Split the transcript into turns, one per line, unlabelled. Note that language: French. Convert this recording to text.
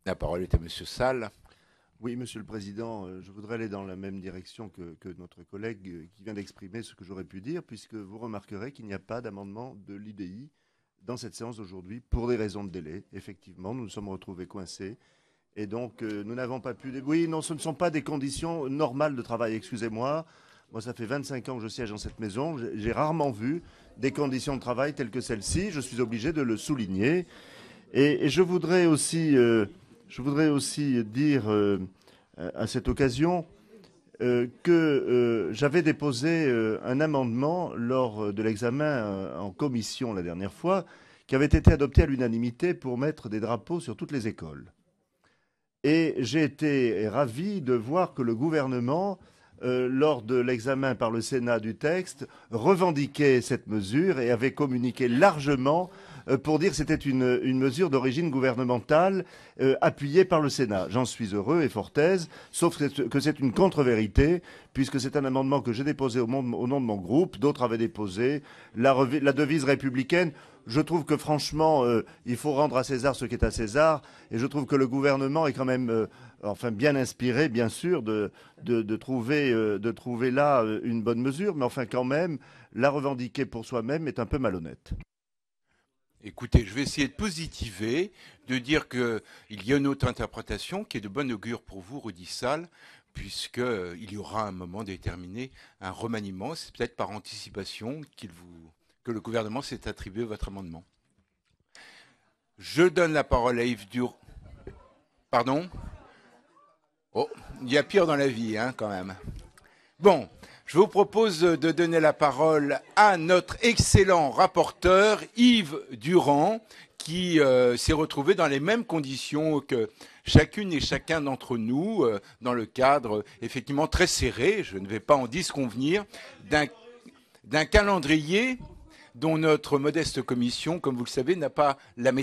La parole est à Monsieur Salle.
Oui, Monsieur le Président, je voudrais aller dans la même direction que notre collègue qui vient d'exprimer ce que j'aurais pu dire, puisque vous remarquerez qu'il n'y a pas d'amendement de l'UDI dans cette séance d'aujourd'hui pour des raisons de délai. Effectivement, nous nous sommes retrouvés coincés. Et donc, nous n'avons pas pu... Oui, non, ce ne sont pas des conditions normales de travail, excusez-moi. Moi, ça fait 25 ans que je siège dans cette maison. J'ai rarement vu des conditions de travail telles que celles-ci. Je suis obligé de le souligner. Et je voudrais aussi dire à cette occasion que j'avais déposé un amendement lors de l'examen en commission la dernière fois, qui avait été adopté à l'unanimité pour mettre des drapeaux sur toutes les écoles. Et j'ai été ravi de voir que le gouvernement, lors de l'examen par le Sénat du texte, revendiquait cette mesure et avait communiqué largement pour dire que c'était une mesure d'origine gouvernementale appuyée par le Sénat. J'en suis heureux et fort aise, sauf que c'est une contre-vérité, puisque c'est un amendement que j'ai déposé au nom de mon groupe, d'autres avaient déposé, la devise républicaine. Je trouve que franchement, il faut rendre à César ce qui est à César, et je trouve que le gouvernement est quand même bien inspiré, bien sûr, de trouver là une bonne mesure, mais enfin quand même, la revendiquer pour soi-même est un peu malhonnête.
Écoutez, je vais essayer de positiver, de dire qu'il y a une autre interprétation qui est de bon augure pour vous, Rudy Salle, puisqu'il y aura à un moment déterminé un remaniement. C'est peut-être par anticipation que le gouvernement s'est attribué votre amendement. Je donne la parole à Yves Durand. Pardon ? Oh, il y a pire dans la vie, hein, quand même. Bon. Je vous propose de donner la parole à notre excellent rapporteur, Yves Durand, qui s'est retrouvé dans les mêmes conditions que chacune et chacun d'entre nous, dans le cadre effectivement très serré, je ne vais pas en disconvenir, d'un calendrier dont notre modeste commission, comme vous le savez, n'a pas la